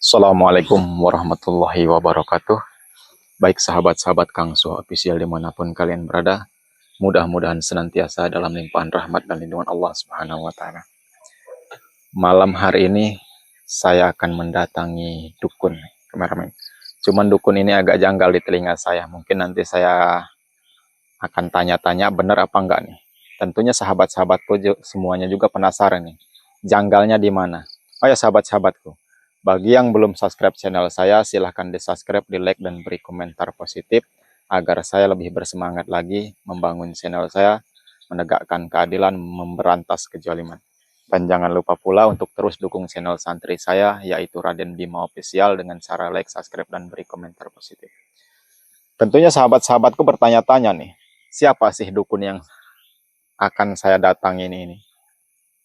Assalamualaikum warahmatullahi wabarakatuh. Baik sahabat-sahabat Kang Suh Official dimanapun kalian berada, mudah-mudahan senantiasa dalam limpahan rahmat dan lindungan Allah Subhanahu wa Ta'ala. Malam hari ini saya akan mendatangi dukun, kameramen. Cuman dukun ini agak janggal di telinga saya. Mungkin nanti saya akan tanya-tanya benar apa enggak nih. Tentunya sahabat-sahabatku semuanya juga penasaran nih. Janggalnya di mana? Oh ya sahabat-sahabatku. Bagi yang belum subscribe channel saya, silahkan di-subscribe, di-like, dan beri komentar positif agar saya lebih bersemangat lagi membangun channel saya, menegakkan keadilan, memberantas kezaliman. Dan jangan lupa pula untuk terus dukung channel santri saya, yaitu Raden Bima Official dengan cara like, subscribe, dan beri komentar positif. Tentunya sahabat-sahabatku bertanya-tanya nih, siapa sih dukun yang akan saya datangin ini?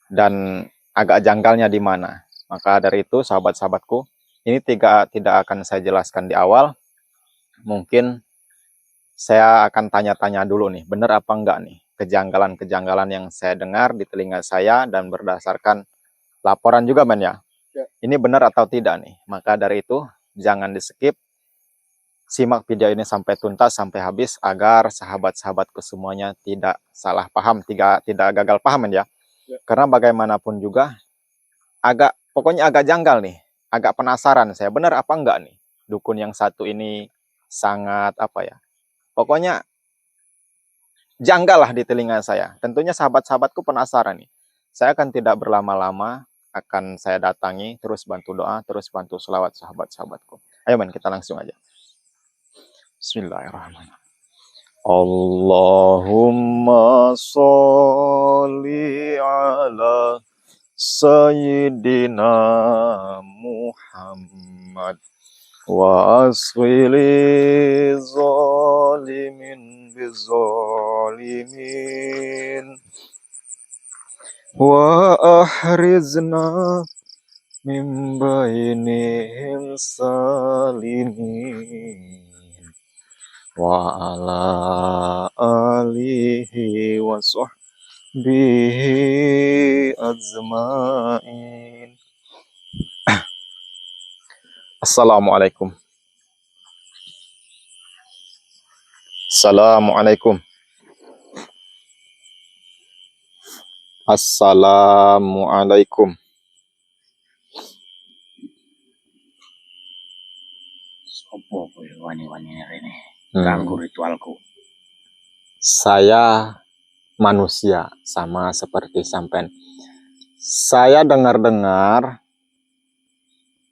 Dan agak janggalnya di mana? Maka dari itu sahabat-sahabatku, ini tidak akan saya jelaskan di awal. Mungkin saya akan tanya-tanya dulu nih, benar apa enggak nih kejanggalan-kejanggalan yang saya dengar di telinga saya dan berdasarkan laporan juga men ya. Ini benar atau tidak nih? Maka dari itu jangan di-skip. Simak video ini sampai tuntas, sampai habis agar sahabat-sahabatku semuanya tidak salah paham, tidak gagal paham ya. Karena bagaimanapun juga pokoknya agak janggal nih, agak penasaran saya benar apa enggak nih dukun yang satu ini sangat apa ya, pokoknya janggal lah di telinga saya. Tentunya sahabat-sahabatku penasaran nih. Saya akan tidak berlama-lama, akan saya datangi, terus bantu doa, terus bantu selawat sahabat-sahabatku. Ayo men, kita langsung aja. Bismillahirrahmanirrahim. Allahumma sholli ala Sayyidina Muhammad wa asfili zalimin bizalimin wa ahrizna min bainihim salimin wa ala alihi wa sahbihi azmain. Assalamualaikum. Assalamualaikum. Assalamualaikum. Sopo wani-wani ini ganggu ritualku. Saya manusia sama seperti sampean. Saya dengar-dengar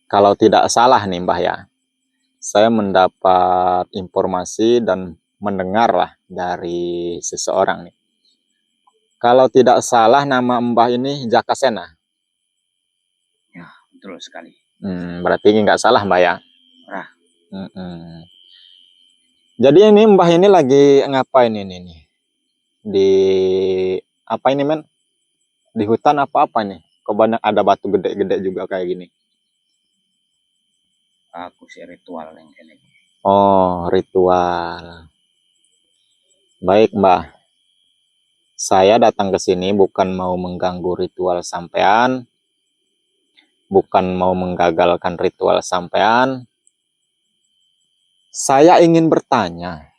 kalau tidak salah nih Mbah ya. Saya mendapat informasi dan mendengar lah dari seseorang nih. Kalau tidak salah nama Mbah ini Jakasena. Ya, betul sekali. Berarti nggak salah Mbah ya. Nah. Jadi ini Mbah ini lagi ngapain ini nih? Di apa ini men? Di hutan apa nih? Kok banyak ada batu gede-gede juga kayak gini? Aku sih ritual yang ini. Oh, ritual. Baik Mbah. Saya datang ke sini bukan mau mengganggu ritual sampean, bukan mau menggagalkan ritual sampean. Saya ingin bertanya.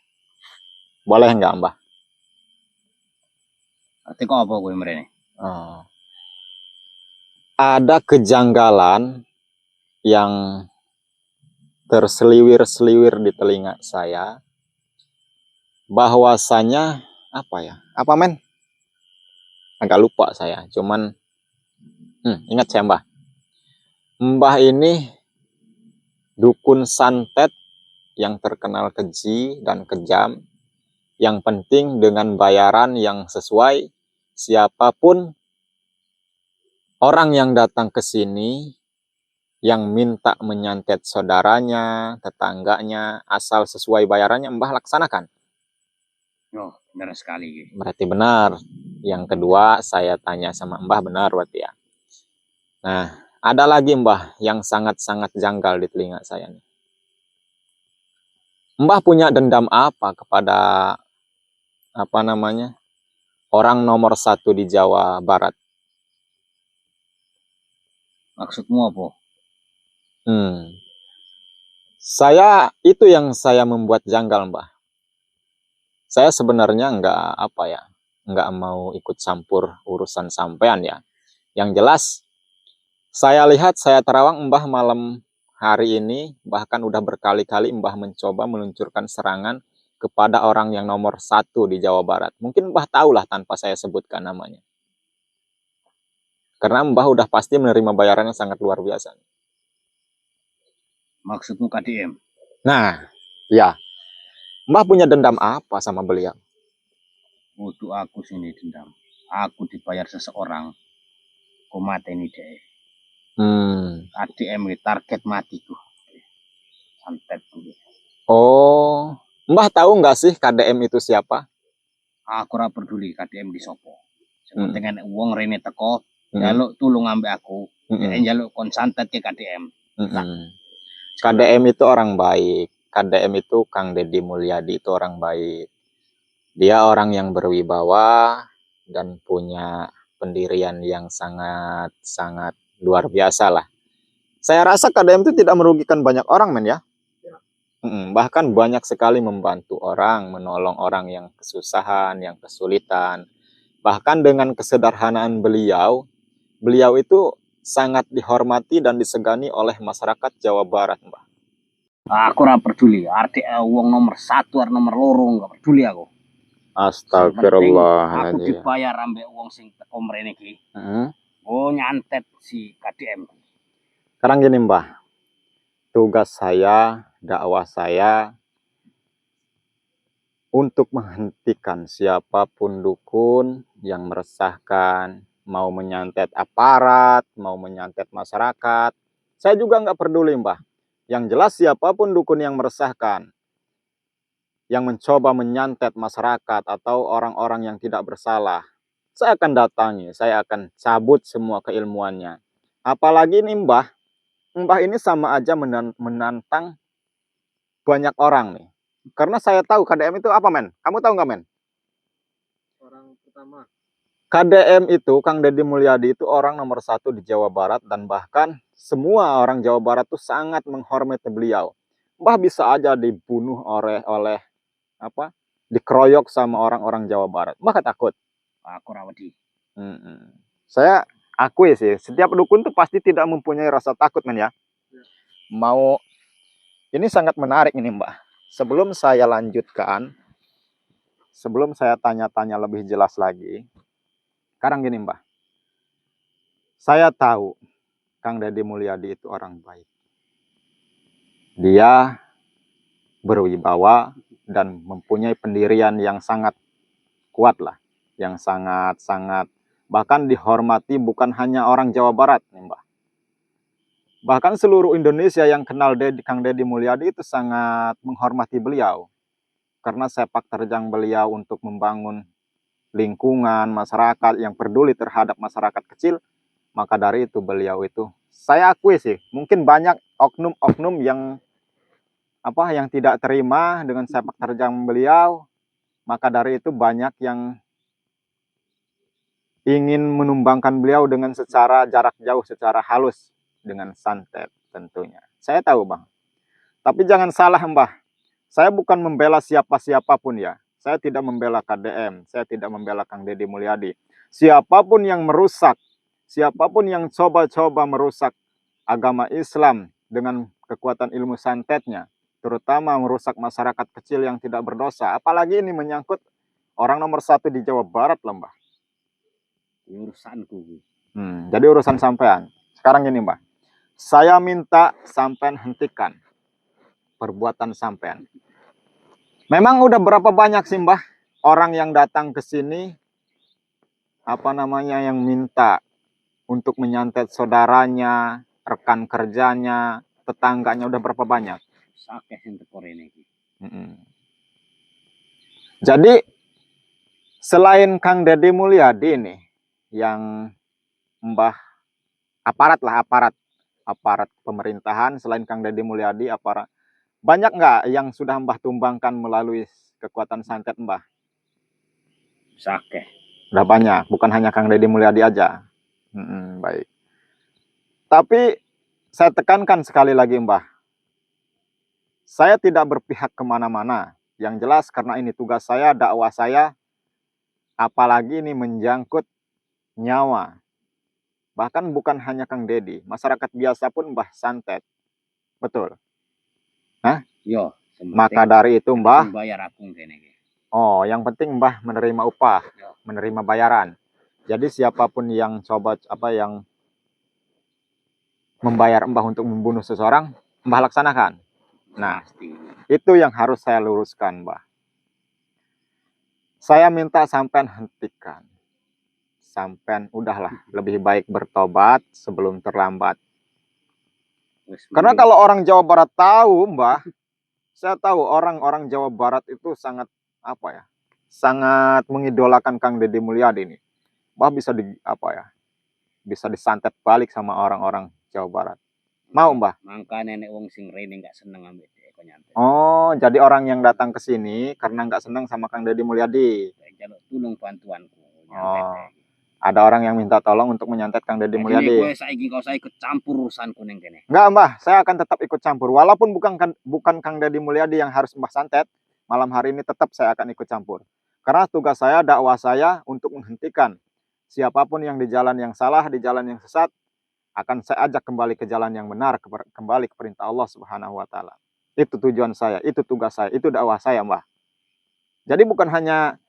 Boleh nggak Mbah? Arti kok apa gue merene? Oh. Ada kejanggalan yang terseliwir-seliwir di telinga saya. Bahwasanya apa ya? Apa men? Agak lupa saya. Cuman ingat saya Mbah. Mbah ini dukun santet yang terkenal keji dan kejam. Yang penting dengan bayaran yang sesuai. Siapapun orang yang datang ke sini yang minta menyantet saudaranya, tetangganya, asal sesuai bayarannya Mbah laksanakan. Oh, benar sekali. Berarti benar. Yang kedua saya tanya sama Mbah benar berarti ya. Nah, ada lagi Mbah yang sangat-sangat janggal di telinga saya nih. Mbah punya dendam apa kepada orang nomor 1 di Jawa Barat? Maksudmu apa? Saya itu yang saya membuat janggal, Mbah. Saya sebenarnya nggak mau ikut campur urusan sampean ya. Yang jelas, saya lihat saya terawang Mbah malam hari ini, bahkan udah berkali-kali Mbah mencoba meluncurkan serangan kepada orang yang nomor satu di Jawa Barat. Mungkin Mbah tahulah tanpa saya sebutkan namanya. Karena Mbah udah pasti menerima bayaran yang sangat luar biasa. Maksudmu KDM? Nah, ya. Mbah punya dendam apa sama beliau? Untuk aku sini dendam. Aku dibayar seseorang. Kau mateni deh. KDM target matiku. Santet dulu. Oh, Mbah tahu nggak sih KDM itu siapa? Aku ora peduli KDM di sopo. Sementing uang rene teko, jaluk tulung ambek aku. Jaluk konsantet ke KDM. KDM itu orang baik. KDM itu Kang Deddy Mulyadi itu orang baik. Dia orang yang berwibawa dan punya pendirian yang sangat luar biasa lah. Saya rasa KDM itu tidak merugikan banyak orang, men ya. Bahkan banyak sekali membantu orang, menolong orang yang kesusahan, yang kesulitan. Bahkan dengan kesederhanaan beliau itu sangat dihormati dan disegani oleh masyarakat Jawa Barat, Mbak. Aku ora peduli, arti uang nomor 1 atau nomor loro enggak peduli aku. Astagfirullah. Aku dibayar ambek uang sing teko mrene iki. Oh nyantet si KDM. Sekarang gini, Mbah. Tugas saya, dakwah saya untuk menghentikan siapapun dukun yang meresahkan, mau menyantet aparat, mau menyantet masyarakat. Saya juga nggak peduli, Mbah. Yang jelas siapapun dukun yang meresahkan, yang mencoba menyantet masyarakat atau orang-orang yang tidak bersalah, saya akan datangi, saya akan cabut semua keilmuannya. Apalagi ini Mbah ini sama aja menantang banyak orang nih. Karena saya tahu KDM itu apa, men? Kamu tahu nggak, men? Orang pertama. KDM itu, Kang Deddy Mulyadi itu orang nomor 1 di Jawa Barat dan bahkan semua orang Jawa Barat tuh sangat menghormati beliau. Mbah bisa aja dibunuh oleh dikeroyok sama orang-orang Jawa Barat. Mbah takut. Aku rawedi. Saya akui sih, setiap dukun tuh pasti tidak mempunyai rasa takut, men ya. Mau ini sangat menarik ini, Mbak. Sebelum saya lanjutkan, sebelum saya tanya-tanya lebih jelas lagi, sekarang gini, Mbak. Saya tahu Kang Deddy Mulyadi itu orang baik. Dia berwibawa dan mempunyai pendirian yang sangat kuat lah, yang sangat bahkan dihormati bukan hanya orang Jawa Barat nih, Mbak. Bahkan seluruh Indonesia yang kenal Kang Deddy Mulyadi itu sangat menghormati beliau. Karena sepak terjang beliau untuk membangun lingkungan masyarakat yang peduli terhadap masyarakat kecil, maka dari itu beliau itu, saya akui sih, mungkin banyak oknum-oknum yang tidak terima dengan sepak terjang beliau, maka dari itu banyak yang ingin menumbangkan beliau dengan secara jarak jauh, secara halus, dengan santet tentunya. Saya tahu, Bang. Tapi jangan salah, Mbah. Saya bukan membela siapa-siapapun ya. Saya tidak membela KDM, saya tidak membela Kang Deddy Mulyadi. Siapapun yang merusak, siapapun yang coba-coba merusak agama Islam dengan kekuatan ilmu santetnya, terutama merusak masyarakat kecil yang tidak berdosa, apalagi ini menyangkut orang nomor 1 di Jawa Barat, Mbah. Urusanku. Jadi urusan sampean. Sekarang gini, Mbah. Saya minta sampean hentikan perbuatan sampean. Memang udah berapa banyak sih, Mbah, orang yang datang ke sini yang minta untuk menyantet saudaranya, rekan kerjanya, tetangganya, udah berapa banyak? Sakeh sing teko rene iki. Jadi selain Kang Deddy Mulyadi nih yang Mbah aparat pemerintahan, selain Kang Deddy Mulyadi aparat, banyak nggak yang sudah Mbah tumbangkan melalui kekuatan santet Mbah? Sakeh. Udah banyak, bukan hanya Kang Deddy Mulyadi aja. Baik. Tapi saya tekankan sekali lagi Mbah, saya tidak berpihak kemana-mana. Yang jelas karena ini tugas saya, dakwah saya, apalagi ini menjangkut nyawa. Bahkan bukan hanya Kang Dedi, masyarakat biasa pun Mbah santet. Betul. Yo, Maka dari itu Mbah, bayar aku kene. oh yang penting Mbah menerima upah, Yo. menerima bayaran. Jadi siapapun yang coba yang membayar Mbah untuk membunuh seseorang, Mbah laksanakan. Nah, Pasti. itu yang harus saya luruskan, Mbah. Saya minta sampean hentikan. Sampean udahlah, lebih baik bertobat sebelum terlambat. Karena kalau orang Jawa Barat tahu, Mbah, saya tahu orang-orang Jawa Barat itu sangat sangat mengidolakan Kang Deddy Mulyadi ini. Mbah bisa bisa disantet balik sama orang-orang Jawa Barat. Mau Mbah? Mangka nenek wong sing rene nggak seneng ambek dhek kok nyantet. Oh, jadi orang yang datang ke sini karena nggak senang sama Kang Deddy Mulyadi. Jaluk tulung bantuanku nyantet. Oh, ada orang yang minta tolong untuk menyantet Kang Deddy Mulyadi. Kowe saiki kau ikut campur urusanku ning kene. Enggak, Mbah, saya akan tetap ikut campur. Walaupun bukan Kang Deddy Mulyadi yang harus Mbah santet, malam hari ini tetap saya akan ikut campur. Karena tugas saya, dakwah saya untuk menghentikan siapapun yang di jalan yang salah, di jalan yang sesat, akan saya ajak kembali ke jalan yang benar, kembali ke perintah Allah Subhanahu wa taala. Itu tujuan saya, itu tugas saya, itu dakwah saya, Mbah. Jadi bukan hanya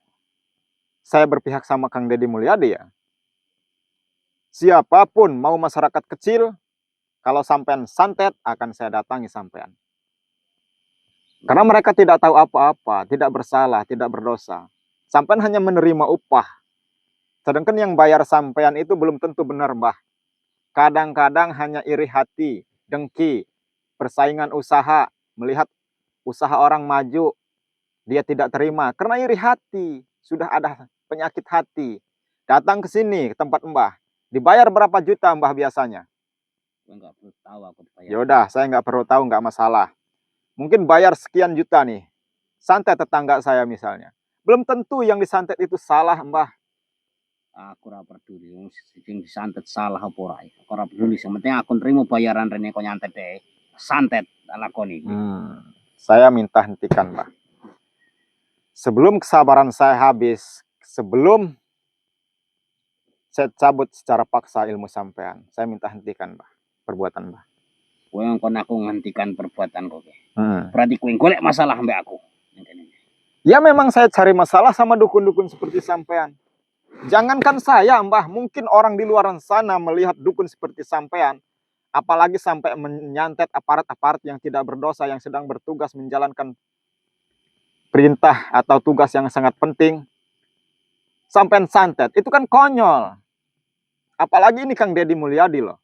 saya berpihak sama Kang Deddy Mulyadi ya. Siapapun mau masyarakat kecil, kalau sampean santet akan saya datangi sampean. Karena mereka tidak tahu apa-apa, tidak bersalah, tidak berdosa. Sampean hanya menerima upah. Sedangkan yang bayar sampean itu belum tentu benar, Mbah. Kadang-kadang hanya iri hati, dengki, persaingan usaha, melihat usaha orang maju, dia tidak terima. Karena iri hati, sudah ada penyakit hati. Datang ke sini, ke tempat Mbah. Dibayar berapa juta Mbah biasanya? Enggak perlu tahu aku dibayar. Yaudah, saya nggak perlu tahu, nggak masalah. Mungkin bayar sekian juta nih. Santet tetangga saya misalnya. Belum tentu yang disantet itu salah, Mbah. Aku ora peduli wong sing disantet salah apa ora. Aku ora peduli, sing penting aku nerimo bayaran rene kok nyantet dhek. Santet lakoni. Saya minta hentikan, Mbah. Sebelum kesabaran saya habis, sebelum saya cabut secara paksa ilmu sampean, saya minta hentikan, Mbah, perbuatan Mbah. Kowe ngkon aku menghentikan perbuatan kowe. Berarti kowe golek masalah mbek aku. Ya memang saya cari masalah sama dukun-dukun seperti sampean. Jangankan saya, Mbah, mungkin orang di luar sana melihat dukun seperti sampean, apalagi sampai menyantet aparat-aparat yang tidak berdosa, yang sedang bertugas menjalankan perintah atau tugas yang sangat penting. Sampean santet, itu kan konyol. Apalagi ini Kang Deddy Mulyadi loh.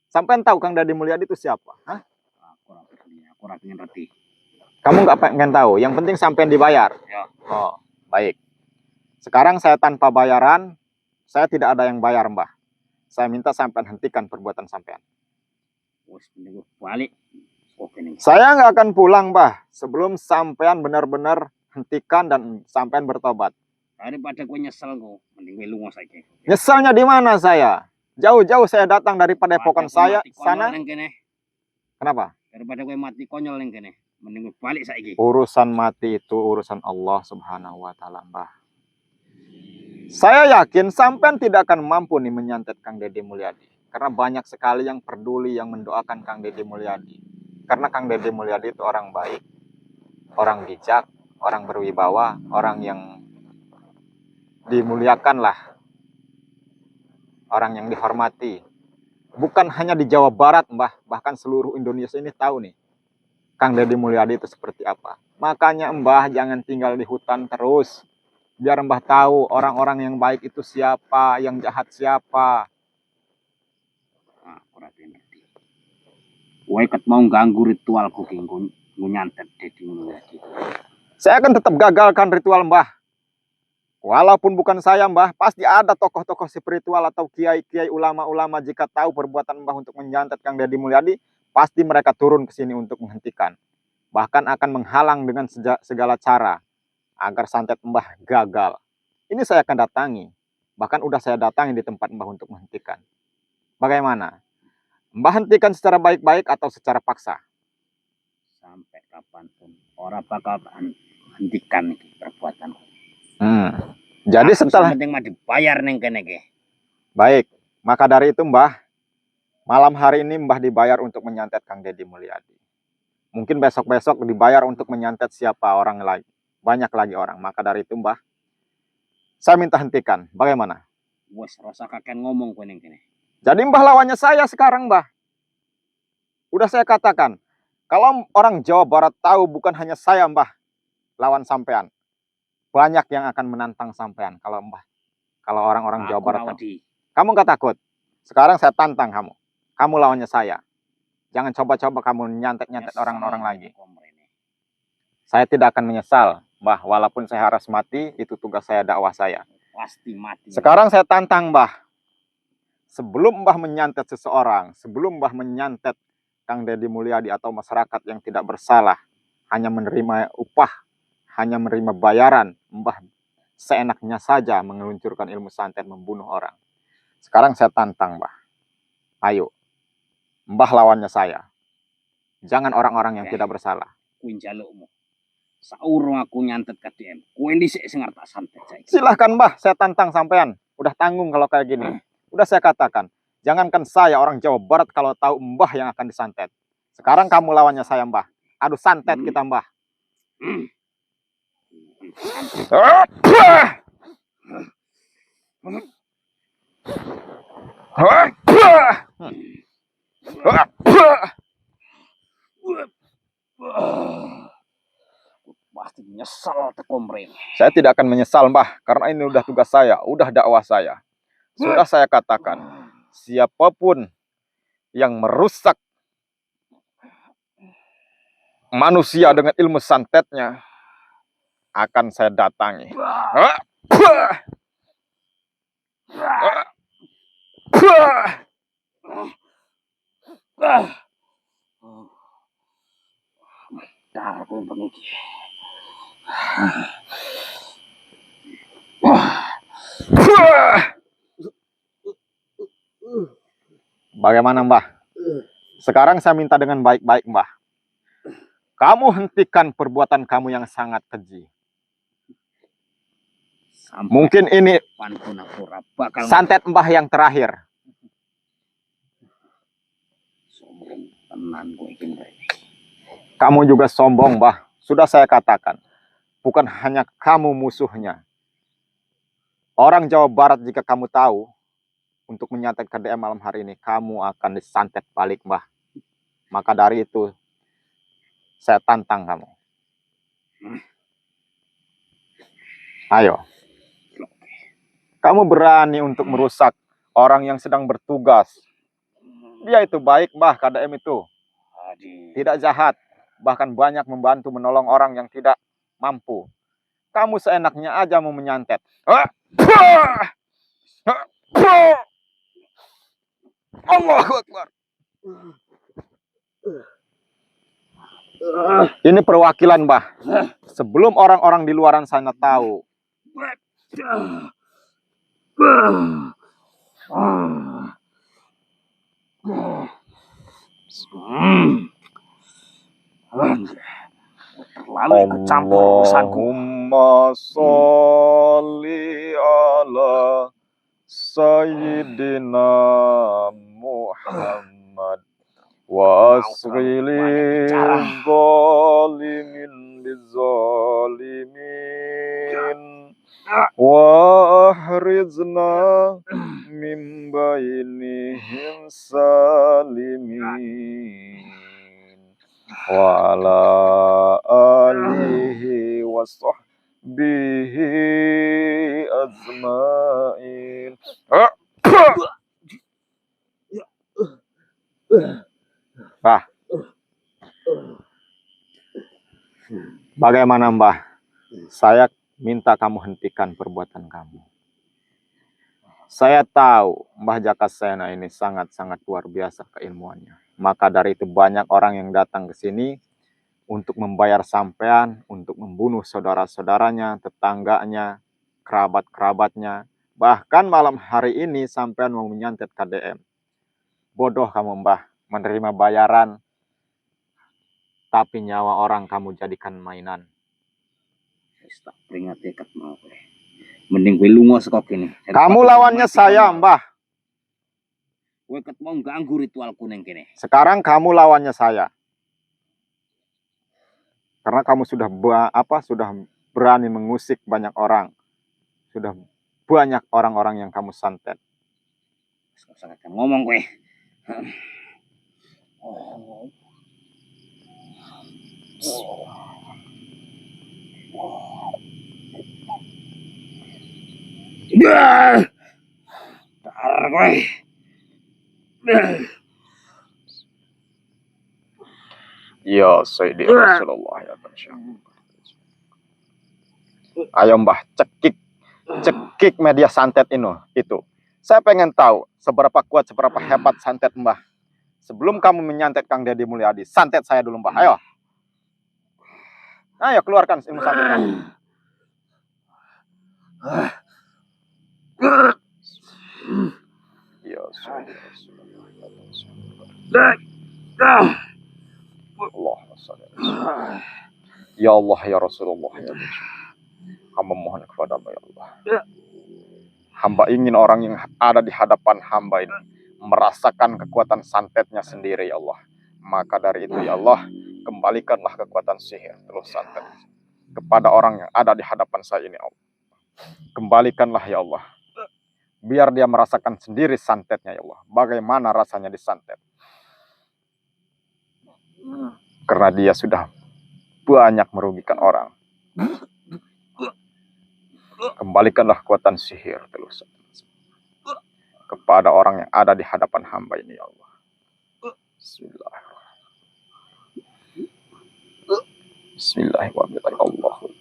Sampean tahu Kang Deddy Mulyadi itu siapa? Hah? Aku ora pengen ngerti. Kamu nggak pengen tahu, yang penting sampean dibayar. Ya. Oh, baik. Sekarang saya tanpa bayaran, saya tidak ada yang bayar, Mbah. Saya minta sampean hentikan perbuatan sampean. Wes balik. Saya nggak akan pulang, Mbah, sebelum sampean benar-benar hentikan dan sampean bertobat. Daripada gue nyesel kok, mending gue lunga saja. Nyeselnya di mana saya? Jauh-jauh saya datang dari padepokan saya sana. Kenapa? Daripada gue mati konyol neng kene, mending gue balik saiki. Urusan mati itu urusan Allah Subhanahu wa taala, Mbah. Saya yakin sampean tidak akan mampu nih menyantet Kang Deddy Mulyadi. Karena banyak sekali yang peduli, yang mendoakan Kang Deddy Mulyadi. Karena Kang Deddy Mulyadi itu orang baik, orang bijak, orang berwibawa, orang yang dimuliakan lah. Orang yang dihormati. Bukan hanya di Jawa Barat, Mbah. Bahkan seluruh Indonesia ini tahu nih. Kang Deddy Mulyadi itu seperti apa. Makanya Mbah jangan tinggal di hutan terus. Biar Mbah tahu orang-orang yang baik itu siapa, yang jahat siapa. Aku rapi ngerti. Kowe ket mau ganggu ritualku ki nyantet Deddy Mulyadi. Saya akan tetap gagalkan ritual Mbah. Walaupun bukan saya, Mbah, pasti ada tokoh-tokoh spiritual atau kiai-kiai ulama-ulama jika tahu perbuatan Mbah untuk menyantet Kang Deddy Mulyadi, pasti mereka turun ke sini untuk menghentikan. Bahkan akan menghalang dengan segala cara agar santet Mbah gagal. Ini saya akan datangi. Bahkan udah saya datangi di tempat Mbah untuk menghentikan. Bagaimana? Mbah hentikan secara baik-baik atau secara paksa? Sampai kapanpun orang bakal hentikan iki perbuatan. Jadi setelah penting mah dibayar neng kene ke. baik, maka dari itu Mbah, malam hari ini Mbah dibayar untuk menyantet Kang Deddy Mulyadi. Mungkin besok-besok dibayar untuk menyantet siapa orang lagi. Banyak lagi orang. Maka dari itu Mbah, saya minta hentikan. Bagaimana? Wes rasa kakek ngomong kowe neng kene. Jadi Mbah lawannya saya sekarang Mbah. Udah saya katakan, kalau orang Jawa Barat tahu bukan hanya saya Mbah lawan sampean. Banyak yang akan menantang sampean kalau Mbah. Kalau orang-orang Jawa Barat tahu. Kamu nggak takut? Sekarang saya tantang kamu. Kamu lawannya saya. Jangan coba-coba kamu nyantet-nyantet orang-orang lagi. Saya tidak akan menyesal, Mbah. Walaupun saya harus mati, itu tugas saya, dakwah saya. Pasti mati. Sekarang saya tantang, Mbah. Sebelum Mbah menyantet seseorang, sebelum Mbah menyantet Kang Deddy Mulyadi atau masyarakat yang tidak bersalah, hanya menerima upah, hanya menerima bayaran, Mbah seenaknya saja mengeluncurkan ilmu santet membunuh orang. Sekarang saya tantang, Mbah. Ayo, Mbah lawannya saya. Jangan orang-orang yang tidak bersalah. Kuwi njalukmu. Saurung aku nyantet KDM. Kuwi dhisik sing arep tak santet saiki. Silahkan, Mbah, saya tantang sampean. Udah tanggung kalau kayak gini. Udah saya katakan. Jangankan saya, orang Jawa Barat, kalau tahu Mbah yang akan disantet. Sekarang kamu lawannya saya, Mbah. Aduh, santet kita, Mbah. Pasti nyesal teko mrene. Saya tidak akan menyesal, Mbah, karena ini udah tugas saya, udah dakwah saya. Sudah saya katakan, siapapun yang merusak manusia dengan ilmu santetnya akan saya datangi. Dar aku bengi. Bagaimana, Mbah? Sekarang saya minta dengan baik-baik, Mbah. Kamu hentikan perbuatan kamu yang sangat keji. Mungkin ini santet Mbah yang terakhir. Kamu juga sombong, Mbah. Sudah saya katakan. Bukan hanya kamu musuhnya. Orang Jawa Barat, jika kamu tahu, untuk menyantet KDM malam hari ini, kamu akan disantet balik, Mbah. Maka dari itu, saya tantang kamu. Ayo. Kamu berani untuk merusak orang yang sedang bertugas. Dia itu baik, Mbah, KDM itu. Tidak jahat. Bahkan banyak membantu menolong orang yang tidak mampu. Kamu seenaknya aja mau menyantet. Allahu Akbar. Ini perwakilan, Mbah. Sebelum orang-orang di luaran sana tahu. Terlalu kecampur urusanku. Allahumma sholli ala Sayyidina Muhammad wa asghili zalimin bizalimin wa ahrizna min bainihim salimin wa ala alihi wa sahbihi azmain. Mbah, bagaimana, Mbah? Saya minta kamu hentikan perbuatan kamu. Saya tahu Mbah Jakasena ini sangat-sangat luar biasa keilmuannya. Maka dari itu banyak orang yang datang ke sini untuk membayar sampean, untuk membunuh saudara-saudaranya, tetangganya, kerabat-kerabatnya. Bahkan malam hari ini sampean mau menyantet KDM. Bodoh kamu, Mbah. menerima bayaran, tapi nyawa orang kamu jadikan mainan. Wis tak peringati kat mau kowe. Mending kowe lunga saka kene. Kamu lawannya saya, Mbah. Kowe ket mau ganggu ritualku ning kene. Sekarang kamu lawannya saya. Karena kamu sudah sudah berani mengusik banyak orang. Sudah banyak orang-orang yang kamu santet. Usah ngomong kowe. Dar kowe. Ya Sayyidi Rasulullah ya Rasulullah. Ayo Mbah, cekik media santet itu. Saya pengen tahu seberapa kuat, seberapa hebat santet Mbah. Sebelum kamu menyantet Kang Deddy Mulyadi, santet saya dulu Mbah. Ayo. Ayo keluarkan ilmu santet kamu. Ya Sayyidi Rasulullah ya Rasulullah. Ya Allah ya Rasulullah ya Rasulullah. Hamba mohon kepadamu ya Allah. Hamba ingin orang yang ada di hadapan hamba ini merasakan kekuatan santetnya sendiri ya Allah. Maka dari itu ya Allah, kembalikanlah kekuatan sihir terus santet kepada orang yang ada di hadapan saya ini Allah. Kembalikanlah ya Allah. Biar dia merasakan sendiri santetnya ya Allah. Bagaimana rasanya disantet. Karena dia sudah banyak merugikan orang. Kembalikanlah kekuatan sihir terus kepada orang yang ada di hadapan hamba ini ya Allah. Bismillahirrahmanirrahim.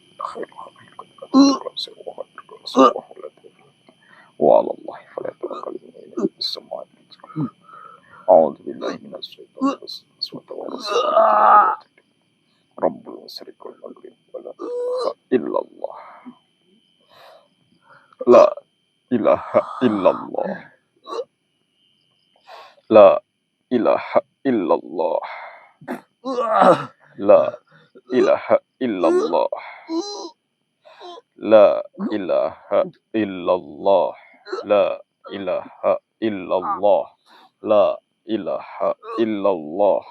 La ilaha illallah. La ilaha illallah. La ilaha illallah. La ilaha illallah. La ilaha illallah. La ilaha illallah.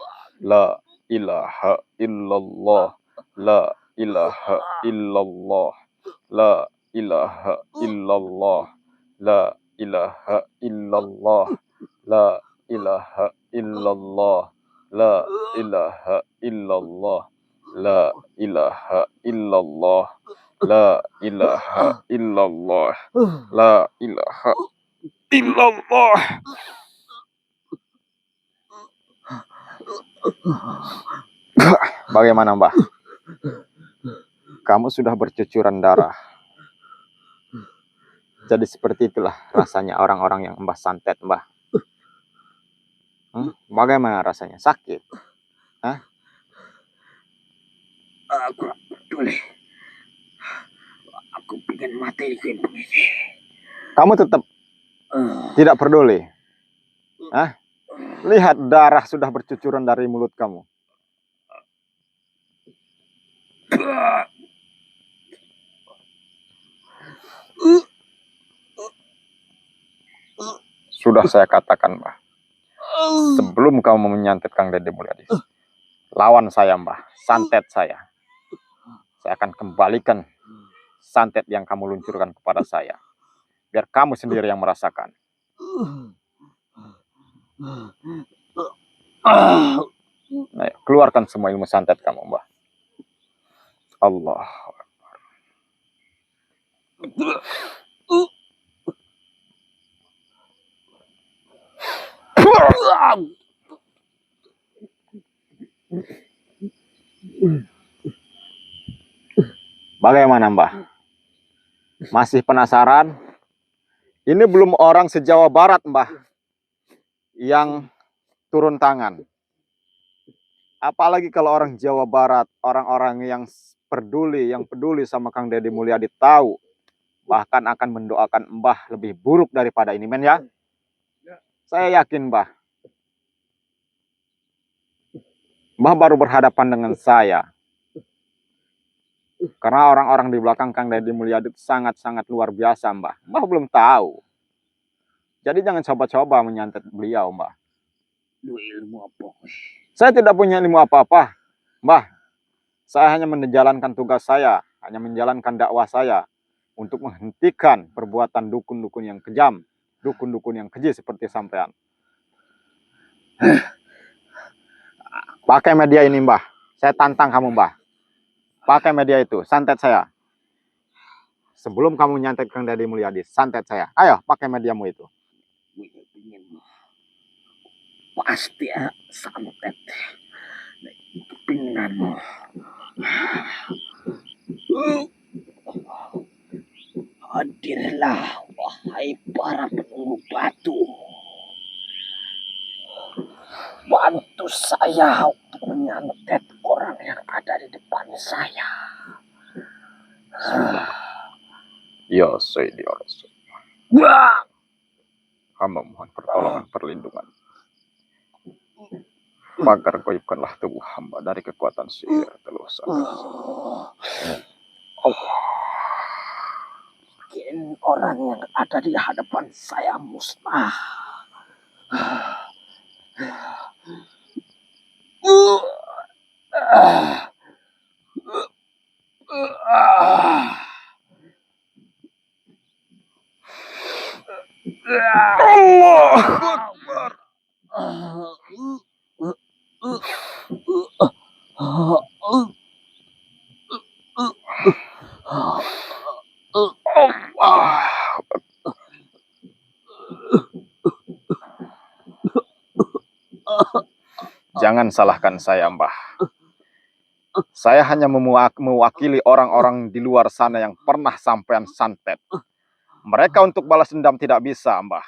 La ilaha illallah. La ilaha illallah. La ilaha illallah. La ilaha illallah. La ilaha illallah. La ilaha illallah. La ilaha illallah. La ilaha illallah. La ilaha illallah. Bagaimana Mbah? Kamu sudah bercucuran darah. Jadi seperti itulah rasanya orang-orang yang Mbah santet Mbah. Bagaimana rasanya? Sakit? Hah? Aku peduli. Aku pengen mati ini. Kamu tetap tidak peduli? Hah? Lihat darah sudah bercucuran dari mulut kamu. Sudah saya katakan Mbah. Sebelum kamu menyantet Kang Deddy Mulyadi, lawan saya Mbah, santet saya. Saya akan kembalikan santet yang kamu luncurkan kepada saya. Biar kamu sendiri yang merasakan. Nah, keluarkan semua ilmu santet kamu Mbah. Allah. Bagaimana Mbah? Masih penasaran? Ini belum orang se-Jawa Barat Mbah yang turun tangan. Apalagi kalau orang Jawa Barat, orang-orang yang peduli sama Kang Deddy Mulyadi tahu, bahkan akan mendoakan Mbah lebih buruk daripada ini men ya. Saya yakin Mbah. Mbah baru berhadapan dengan saya. Karena orang-orang di belakang Kang Deddy Mulyadi itu sangat-sangat luar biasa, Mbah. Mbah belum tahu. Jadi jangan coba-coba menyantet beliau, Mbah. Lu ilmu apa? Saya tidak punya ilmu apa-apa, Mbah. Saya hanya menjalankan tugas saya, hanya menjalankan dakwah saya untuk menghentikan perbuatan dukun-dukun yang kejam, dukun-dukun yang keji seperti sampean. Pakai media ini, Mbah. Saya tantang kamu, Mbah. Pakai media itu, santet saya. Sebelum kamu nyantet Kang Deddy Mulyadi, santet saya. Ayo, pakai mediamu itu. Pasti santet. Kepinginanmu. Hadirlah, wahai para penunggu batu. Bantu saya untuk menyantet orang yang ada di depan saya. Ya Sayyidi ya Rasul. Wah! Hamba mohon pertolongan perlindungan. Agar goibkanlah tubuh hamba dari kekuatan sihir teluh sana. Bikin orang yang ada di hadapan saya musnah. Allahu Akbar. Jangan salahkan saya, Mbah. Saya hanya mewakili orang-orang di luar sana yang pernah sampean santet. Mereka untuk balas dendam tidak bisa, Mbah.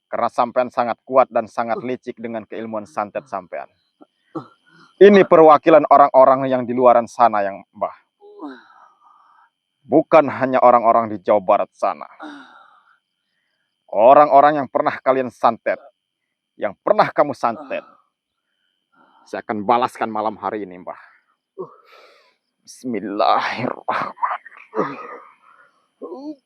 Karena sampean sangat kuat dan sangat licik dengan keilmuan santet sampean. Ini perwakilan orang-orang yang di luaran sana yang, Mbah. Bukan hanya orang-orang di Jawa Barat sana. Orang-orang yang pernah kalian santet, yang pernah kamu santet, saya akan balaskan malam hari ini, Mbah. Bismillahirrahmanirrahim.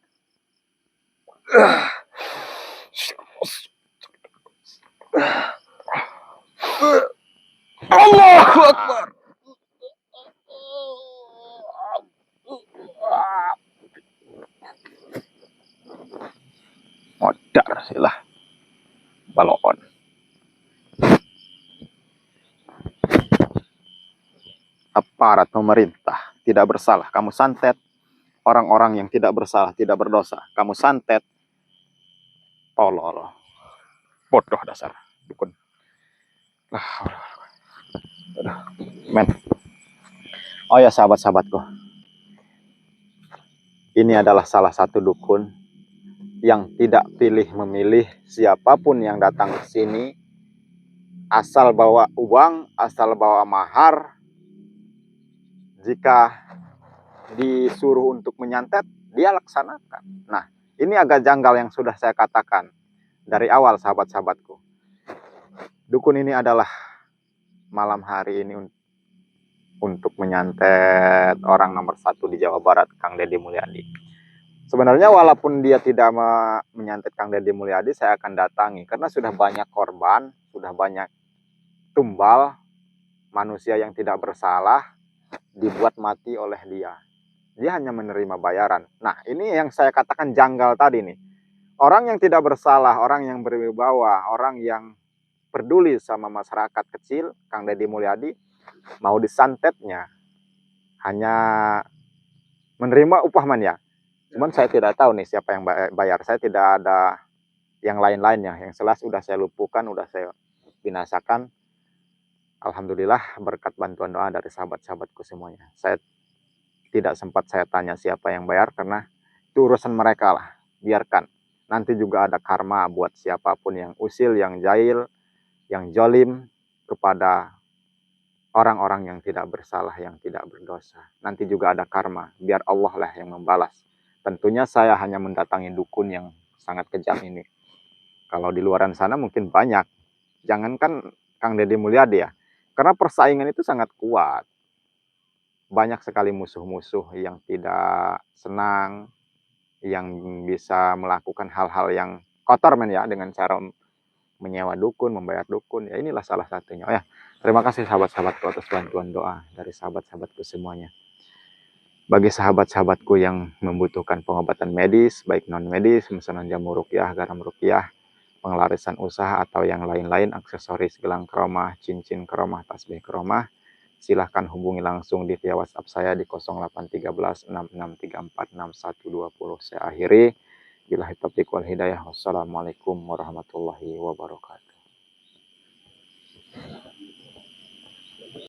Allahu Akbar. Modar silah balon. Aparat pemerintah tidak bersalah, kamu santet. Orang-orang yang tidak bersalah, tidak berdosa, kamu santet. Allah. Bodoh dasar dukun. Men. Oh ya sahabat-sahabatku. Ini adalah salah satu dukun yang tidak pilih memilih siapapun yang datang ke sini. Asal bawa uang, asal bawa mahar. Jika disuruh untuk menyantet, dia laksanakan. Nah, ini agak janggal yang sudah saya katakan dari awal, sahabat-sahabatku. Dukun ini adalah malam hari ini untuk menyantet orang nomor 1 di Jawa Barat, Kang Deddy Mulyadi. Sebenarnya walaupun dia tidak menyantet Kang Deddy Mulyadi, saya akan datangi. Karena sudah banyak korban, sudah banyak tumbal, manusia yang tidak bersalah, dibuat mati oleh dia. Dia hanya menerima bayaran. Nah, ini yang saya katakan janggal tadi nih. Orang yang tidak bersalah, orang yang berwibawa, orang yang peduli sama masyarakat kecil, Kang Deddy Mulyadi, mau disantetnya hanya menerima upah ya. Cuman saya tidak tahu nih siapa yang bayar. Saya tidak ada yang lain-lainnya. Yang jelas udah saya lumpuhkan, udah saya binasakan. Alhamdulillah berkat bantuan doa dari sahabat-sahabatku semuanya. Saya tidak sempat saya tanya siapa yang bayar karena itu urusan mereka lah. Biarkan. Nanti juga ada karma buat siapapun yang usil, yang jahil, yang jolim kepada orang-orang yang tidak bersalah, yang tidak berdosa. Nanti juga ada karma. Biar Allah lah yang membalas. Tentunya saya hanya mendatangi dukun yang sangat kejam ini. Kalau di luaran sana mungkin banyak. Jangankan Kang Deddy Mulyadi ya. Karena persaingan itu sangat kuat. Banyak sekali musuh-musuh yang tidak senang, yang bisa melakukan hal-hal yang kotor men ya, dengan cara menyewa dukun, membayar dukun. Ya inilah salah satunya. Oh ya, terima kasih sahabat-sahabatku atas bantuan doa dari sahabat-sahabatku semuanya. Bagi sahabat-sahabatku yang membutuhkan pengobatan medis, baik non-medis, pemesanan jamu ruqyah, garam ruqyah, pengelarisan usaha atau yang lain-lain, aksesoris gelang keromah, cincin keromah, tasbih keromah, silahkan hubungi langsung di via WhatsApp saya di 0813 6634 6120. Saya akhiri. Billahi taufiq wal hidayah. Wassalamualaikum warahmatullahi wabarakatuh.